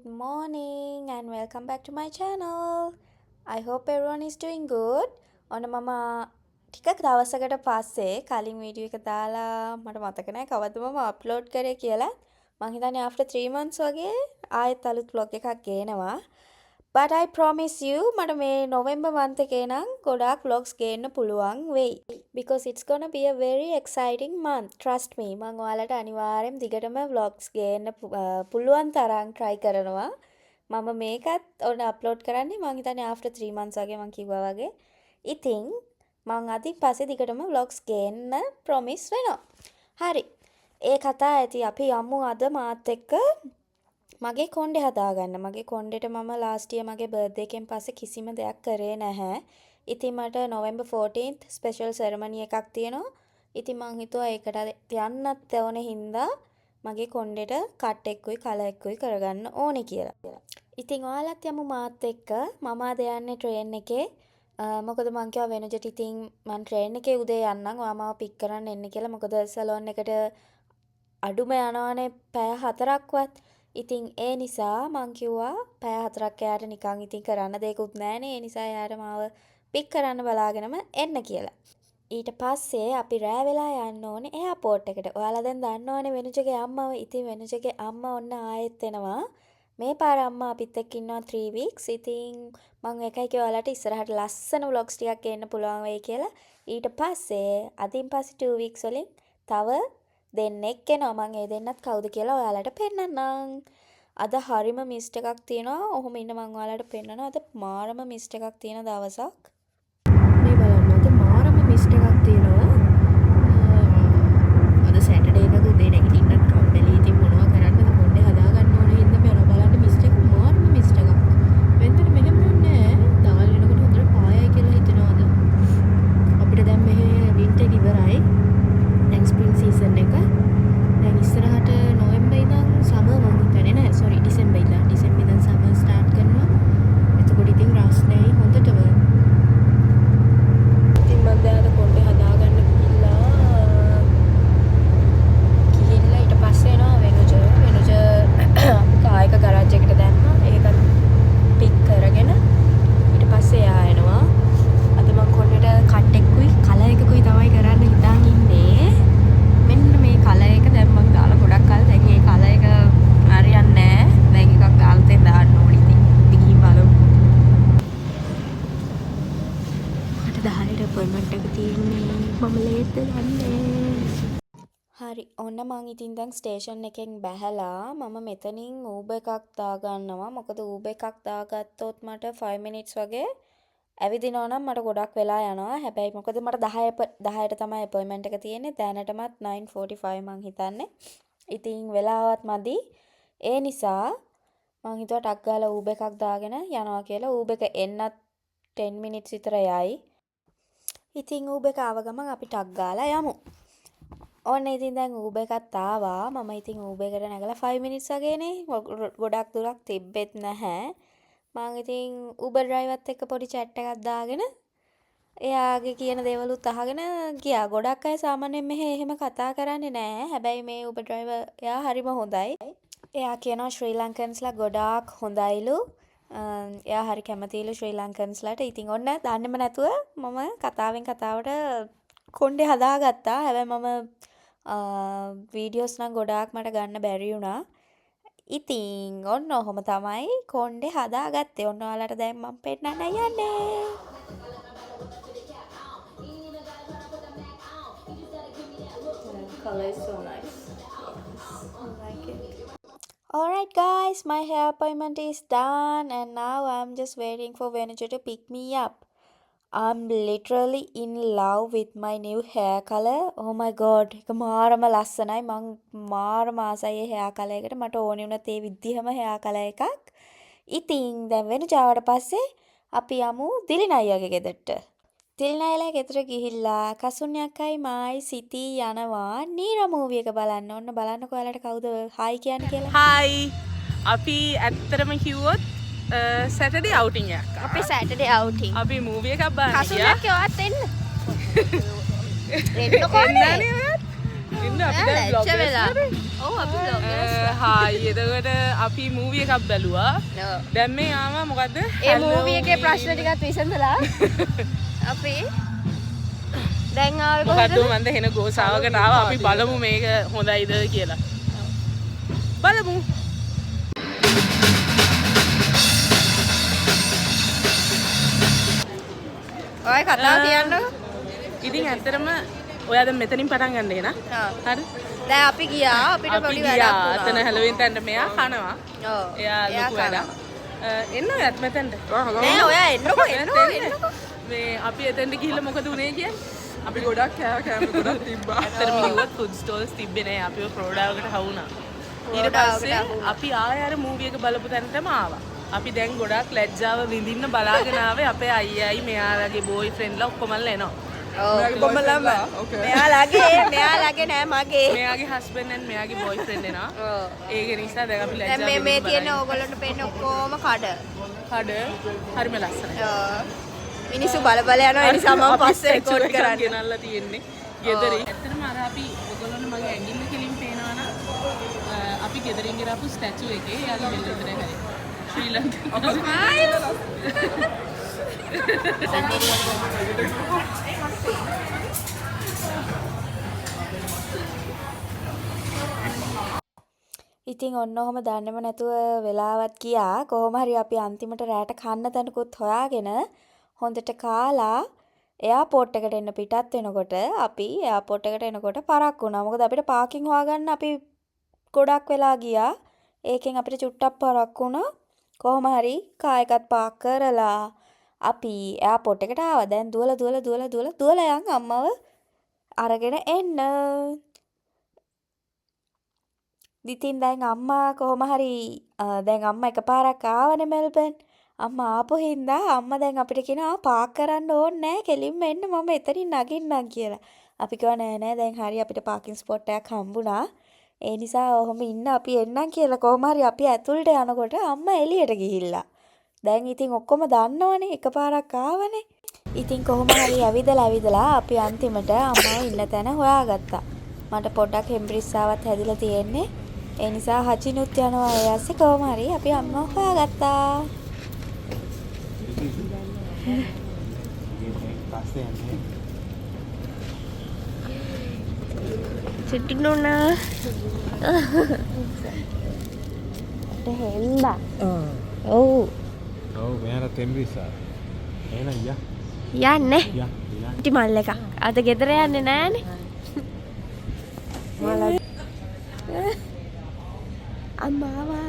Good morning and welcome back to my channel. I hope everyone is doing good. ඔන්න මම ටිකක් දවසකට පස්සේ කලින් වීඩියෝ එක දාලා මට මතක නැහැ කවද්ද මම අප්ලෝඩ් කරේ කියලා. මං හිතන්නේ after 3 months වගේ ආයෙත් අලුත් vlog එකක් ගේනවා. But I promise you මට මේ November month එකේ නම් ගොඩාක් vlogs ගේන්න පුළුවන් වෙයි. Because it's gonna be a very exciting month. Trust me. මම ඔයාලට අනිවාර්යෙන් දිගටම vlogs ගේන්න පුළුවන් තරම් try කරනවා. මම මේකත් ඔන්න අප්ලෝඩ් කරන්නේ මං හිතන්නේ after 3 months වගේ මං කිව්වා වගේ. ඉතින් මං අදින් පස්සේ දිගටම vlogs ගේන්න promise වෙනවා. හරි. ඒ කතා ඇති අපි යමු අද මාත් එක්ක මගේ කොණ්ඩේ හදාගන්න. මගේ කොණ්ඩේට මම last year මගේ birthday එකෙන් පස්සේ කිසිම දෙයක් කරේ නැහැ. ඉතින් මට November 14th special ceremony එකක් තියෙනවා. ඉතින් මං හිතුවා ඒකට යන්නත් ඕනේ හින්දා මගේ කොණ්ඩේට කට් එකකුයි කලර් එකකුයි කරගන්න ඕනේ කියලා. ඉතින් ඔයාලත් යමු මාත් එක්ක. මම අද යන්නේ train එකේ. මොකද මං කිව්වා වෙනුජට ඉතින් මං train එකේ උදේ යන්නම්. ඔයා මාව pick කරන්න එන්න කියලා. මොකද salon එකට අඩුම යනවානේ පැය 4ක්වත්. ඉතින් ඒ නිසා මං කිව්වා පැය 4ක් එයාට නිකන් ඉතින් කරන්න දෙයක්වත් නැහනේ. ඒ නිසා එයාට මාව පික් කරන්න බලාගෙනම එන්න කියලා. ඊට පස්සේ අපි රෑ වෙලා යන්න ඕනේ එයාපෝට් එකට. ඔයාලා දැන් දන්නවනේ වෙනුජගේ අම්මව. ඉතින් වෙනුජගේ අම්මා ඔන්න ආයෙත් එනවා. මේ පාර අම්මා අපිත් එක්ක ඉන්නවා 3 weeks. ඉතින් මං එකයි කිව්වා ඔයාලට ඉස්සරහට ලස්සන vlogs ටිකක් එන්න පුළුවන් වෙයි කියලා. ඊට පස්සේ අදින් පස්සේ 2 weeks වලින් තව දෙන්නෙක් එනවා. මං ඒ දෙන්නත් කවුද කියලා ඔයාලට පෙන්නන්නම්. අද හරිම මිස්ට් එකක් තියෙනවා. ඔහොම ඉන්න මං ඔයාලට පෙන්නනවා. අද මාරම මිස්ට් එකක් තියෙන දවසක්. මේ බලන්න අද මාරම මිස්ට් එකක් තියෙනවා. අද සැටර්ඩේ එක උදේ නැගිටින්නත් කම්මැලි. ඉතින් මොනවා කරන්නද කොණ්ඩේ හදා ගන්න ඕනේ හින්දා මේ බලන්න මිස්ට් එක මාරම මිස්ට් එකක්. වෙනතන මෙහෙම දුන්නේ දවල් වෙනකොට හොඳට පායයි කියලා හිතනවාද? අපිට දැන් මෙහෙ වින්ටර් ඉවරයි. දැන් ස්ප්‍රින්ග් සීසන් එක. දැන් ඉස්සරහට නොවෙම්බර් ඉඳන් සමර් මම හිතන්නේ නෑ. සෝරි ඩිසෙම්බර් ඉඳන් සමර් ස්ටාර්ට් කරනවා. එතකොට ඉතින් රස්නේ හොඳටම. ඉතින් මම දැන් අද කොණ්ඩේ හදාගන්න ගිහිල්ලා ඊට පස්සේ එනවා වෙනුජ කායක ගරාජ් එකට දැම්මා. ඒකත් පික් කරගෙන ඊට පස්සේ එයා එනවා. අද මම කොණ්ඩේට කට් එකකුයි කලර් එකකුයි තමයි කරන්න හිතාන් ඉන්නේ. මෙන්න මේ කලර් එක දැන් මම දාලා ගොඩක් කල් දැන් මේ කලර් එක හරියන්නේ නැහැ. දැන් එකක් දාලා තේ දාන්න ඕනේ. ඉතින් ගිහින් බලමු. මට 10ට අපොයින්ට්මන්ට් එක තියෙන්නේ. මම ලේට් යන්නේ. හරි. ඔන්න මං ඉතින් දැන් ස්ටේෂන් එකෙන් බැහැලා මම මෙතනින් Uber එකක් දාගන්නවා. මොකද Uber එකක් දාගත්තොත් මට 5 minutes වගේ ඇවිදිනවා නම් මට ගොඩක් වෙලා යනවා. හැබැයි මොකද මට 10ට තමයි අපොයින්ට්මන්ට් එක තියෙන්නේ. දැනටමත් 9:45 මං හිතන්නේ. ඉතින් වෙලාවත් මදි. ඒ නිසා මං හිතුවා ටක් ගාලා Uber එකක් දාගෙන යනවා කියලා. Uber එක එන්නත් 10 minutes විතර යයි. ඉතින් Uber එක ආව ගමන් අපි ටක් ගාලා යමු. ඔන්න ඉතින් දැන් Uber එකත් ආවා. මම ඉතින් Uber එකට නැගලා 5 minutes වගේනේ. ගොඩක් දුරක් තිබ්බෙත් නැහැ. මං ඉතින් Uber driverත් එක්ක පොඩි chat එකක් දාගෙන එයාගේ කියන දේවලුත් අහගෙන ගියා. ගොඩක් අය සාමාන්‍යයෙන් මෙහෙ එහෙම කතා කරන්නේ නැහැ. හැබැයි මේ Uber driver එයා හරිම හොඳයි. එයා කියනවා ශ්‍රී ලංකන්ස්ලා ගොඩාක් හොඳයිලු. එයා හරි කැමතිලු ශ්‍රී ලංකන්ස්ලාට. ඉතින් ඔන්න දන්නේම නැතුව මම කතාවෙන් කතාවට කොණ්ඩේ හදාගත්තා. හැබැයි මම වීඩියෝස් නම් ගොඩාක් මට ගන්න බැරි වුණා. ඉතින් ඔන්න ඔහොම තමයි කොණ්ඩේ හදාගත්තේ. ඔන්න ඔයාලට දැන් මම පෙන්නන්න යන්නේ. Color is so nice. I like it. Alright guys, my hair appointment is done and now I'm just waiting for Venuja to pick me up. I'm literally in love with my new hair color. Oh my god, එක මාරම ලස්සනයි. මං මාරම ආසයි hair color එකට. මට ඕනේ වුණත් ඒ විදිහම hair color එකක්. ඉතින් දැන් වෙනුජාවට පස්සේ අපි යමු දිලින අයියාගේ ගෙදරට. දිලින අයියාලා ගෙදර ගිහිල්ලා කසුන් යක්කයි මායි සිටි යනවා නීරා මූවි එක බලන්න. ඔන්න බලන්නකෝ ඔයාලට කවුද හායි කියන්නේ කියලා. හායි. අපි ඇත්තටම කිව්වොත් සැටර්ඩේ අවුටින් එකක්. අපි සැටර්ඩේ අවුටින්. අපි මූවි එකක් බලන්න ගියා. කසුන් යක්කේ ඔයත් එන්න. එන්න කොහේ? ඉන්න අපි දැන් vlog ඔව් අපි vlog එක හායි එතකොට අපි මූවී එකක් බැලුවා. දැන් මේ ආවා මොකද්ද? ඒ මූවී එකේ ප්‍රශ්න ටිකත් විසඳලා අපි දැන් ආවේ මොකද්ද කොහෙද? මන්ද හෙන ගෝසාවකට ආවා. අපි බලමු මේක හොඳයිද කියලා. බලමු. ඔය කතාව කියන්නකෝ. ඉතින් ඇත්තටම ඔයා දැන් මෙතනින් පටන් ගන්න එන. හරි. දැන් අපි ගියා අපිට අපි පොඩි ගියා වැඩක් අතන හැලොවින් තැනට මෙයා කනවා. ඔව්. එයා ලොකු වැඩක්. එන්න ඔයත් මෙතනට. නෑ ඔයා එන්නකෝ. මේ අපි එතනට ගිහිල්ලා මොකද උනේ කියන්නේ? අපි ගොඩක් කෑම ගොඩක් තිබ්බා. ඇත්තටම කිව්වොත් ෆුඩ් ස්ටෝල්ස් තිබ්බේ නෑ. අපිව ප්‍රෝඩාවකට හවුනා. ඊට ප්‍රෝඩාවකට පස්සේ හවුනා. අපි ආයෙ අර මූවි එක බලපු තැනටම ආවා. අපි දැන් ගොඩක් ලැජ්ජාව විඳින්න බලාගෙන ආවේ අපේ අයියයි මෙයාලගේ බෝයි ෆ්‍රෙන්ඩ්ලා ඔක්කොමල්ලා එනවා. ඕකේ. මෙයාලගේ නෑ මගේ. මෙයාගේ හස්බන්ඩ් and මෙයාගේ බෝයි ෆ්‍රෙන්ඩ් එනවා. ඔව්. ඒක නිසා දැන් අපි දැන් ලැජ්ජාව මේ විඳින්න තියෙන බලන්නේ. ඕගොල්ලන්ට පේන ඔක්කොම කඩ. කඩ හරිම ලස්සනයි. මිනිස්සු බල බල යනවා ඒ නිසා මම පස්සේ රෙකෝඩ් කරන්නේ. ගෙනල්ලා තියෙන්නේ. ගෙදරින්. ඇත්තටම අර අපි ඔයගොල්ලන්ට මගේ ඇඟිල්ල කෙලින් පේනවා නම් අපි ගෙදරින් ගෙනාපු ස්ටැචු එකේ යාගේ බෙල්ල විතරයි හරි. ශ්‍රී ලංකාවේ. ඉතින් ඔන්න ඔහම දන්නෙම නැතුව වෙලාවත් ගියා. කොහොම හරි අපි අන්තිමට රැට කන්න තැනකුත් හොයාගෙන හොඳට කාලා එයාපෝට් එකට එන්න පිටත් වෙනකොට අපි එයාපෝට් එකට එනකොට පරක් වුණා. මොකද අපිට පාකින් හොයාගන්න අපි ගොඩක් වෙලා ගියා. ඒකෙන් අපිට චුට්ටක් පරක් වුණා. කොහොම හරි කාර් එකත් පාක් කරලා අපි එයාපෝට් එකට ආවා. දැන් දුවලා යන් අම්මව අරගෙන එන්න. ඉතින් දැන් අම්මා කොහොම හරි දැන් අම්මා එකපාරක් ආවනේ මෙල්බන්. අම්මා ආපු හින්දා අම්මා දැන් අපිට කියනවා පාක් කරන්න ඕනේ නැහැ කෙලින්ම එන්න මම එතනින් නගින්නම් කියලා. අපි කිව්වා නෑ දැන් හරි අපිට පාකින් ස්පොට් එකක් හම්බුණා. ඒ නිසා ඔහොම ඉන්න අපි එන්නම් කියලා කොහොම හරි අපි ඇතුළට යනකොට අම්මා එළියට ගිහිල්ලා. දැන් ඉතින් ඔක්කොම දන්නවනේ එකපාරක් ආවනේ. ඉතින් කොහොම හරි ඇවිදලා අපි අන්තිමට අම්මාව ඉන්න තැන හොයාගත්තා. මට පොඩ්ඩක් හෙම්බ්‍රිස්සාවත් හැදිලා තියෙන්නේ. ඒ නිසා හචිනුත් යනවා ඒ ඇස්සේ කොහොම හරි අපි අම්මව හොයාගත්තා. සිටිනුනා හෙම්බා ඔව් මෙයාට තෙම්බිසා. එහෙනම් යන්නේ යා. ඉටි මල් එකක් අද ගෙදර යන්නේ නෑනේ අම්මාවා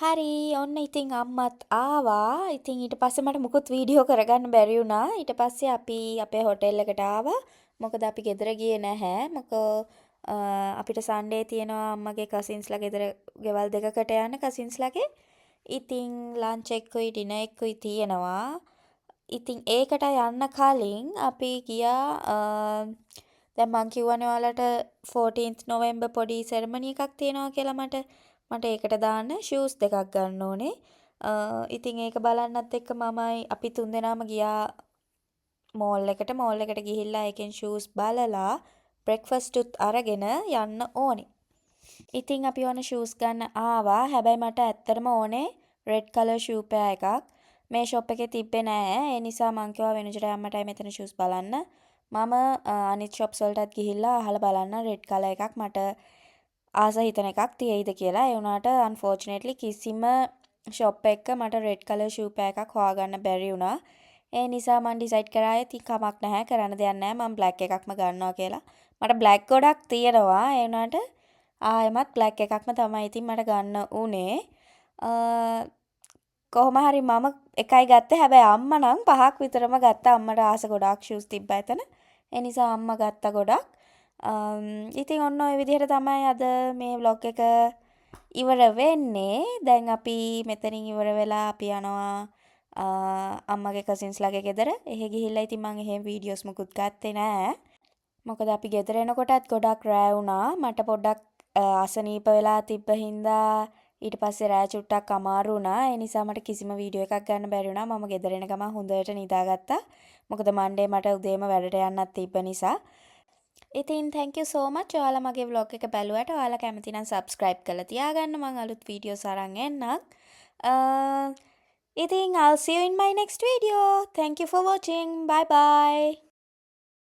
හරි ඔන්න ඉතින් අම්මත් ආවා. ඉතින් ඊට පස්සේ මට මුකුත් වීඩියෝ කරගන්න බැරි වුණා. ඊට පස්සේ අපි අපේ හොටෙල් එකට ආවා. මොකද අපි ගෙදර ගියේ නැහැ. අපිට සන්ඩේ තියෙනවා අම්මගේ කසින්ස්ලා ගෙදර ගෙවල් දෙකකට යන කසින්ස්ලාගේ. ඉතින් ලන්ච් එකකුයි ඩිනර් එකකුයි තියෙනවා. ඉතින් ඒකට යන්න කලින් අපි ගියා දැන් මං කිව්වනේ ඔයාලට 14th November පොඩි සෙරමනි එකක් තියෙනවා කියලා මට ඒකට දාන්න ෂූස් දෙකක් ගන්න ඕනේ. ඉතින් ඒක බලන්නත් එක්ක මමයි අපි තුන්දෙනාම ගියා මෝල් එකට ගිහිල්ලා ඒකෙන් ෂූස් බලලා බ්‍රෙක්ෆාස්ට් උත් අරගෙන යන්න ඕනේ. ඉතින් අපි ඕන ෂූස් ගන්න ආවා. හැබැයි මට ඇත්තටම ඕනේ රෙඩ් කලර් ෂූ පෙයා එකක්. මේ ෂොප් එකේ තිබ්බේ නෑ. ඒ නිසා මං කිව්වා වෙනුජට අම්මටයි මෙතන ෂූස් බලන්න. මම අනිත් ෂොප්ස් වලටත් ගිහිල්ලා අහලා බලන්න රෙඩ් කලර් එකක් මට ආස හිතන එකක් තියෙයිද කියලා. ඒ වුණාට අන්ෆෝචුනේට්ලි කිසිම ෂොප් එකක මට රෙඩ් කලර් ෂූ පෙයා එකක් හොයාගන්න බැරි වුණා. ඒ නිසා මම ඩිසයිඩ් කරා ඉතින් කමක් නැහැ කරන්න දෙයක් නැහැ මම බ්ලැක් එකක්ම ගන්නවා කියලා. මට බ්ලැක් ගොඩක් තියෙනවා. ඒ වුණාට ආයෙමත් බ්ලැක් එකක්ම තමයි ඉතින් මට ගන්න උනේ. කොහොම හරි මම එකයි ගත්තේ. හැබැයි අම්මා නම් 5ක් විතරම ගත්තා. අම්මට ආස ගොඩක් ෂූස් තිබ්බා එතන. ඒ නිසා අම්මා ගත්තා ගොඩක්. ඉතින් ඔන්න ඔය විදිහට තමයි අද මේ vlog එක ඉවර වෙන්නේ. දැන් අපි මෙතනින් ඉවර වෙලා අපි යනවා අම්මගේ කසින්ස්ලාගේ ගෙදර. එහෙ ගිහිල්ලා ඉතින් මම එහෙම වීඩියෝස් මුකුත් ගත්තේ නෑ. මොකද අපි ගෙදර එනකොටත් ගොඩක් රෑ වුණා. මට පොඩ්ඩක් අසනීප වෙලා තිබ්බ හින්දා ඊට පස්සේ රෑ චුට්ටක් අමාරු වුණා. ඒ නිසා මට කිසිම වීඩියෝ එකක් ගන්න බැරි වුණා. මම ගෙදර එන ගමන් හොඳට නිදාගත්තා. මොකද මන්ඩේ මට උදේම වැඩට යන්නත් තිබ්බ නිසා. ඉතින් thank you so much ඔයාලා මගේ vlog එක බැලුවට. ඔයාලා කැමති නම් subscribe කරලා තියාගන්න. මම අලුත් videos අරන් එන්නම්. ඉතින් I'll see you in my next video. Thank you for watching. Bye bye.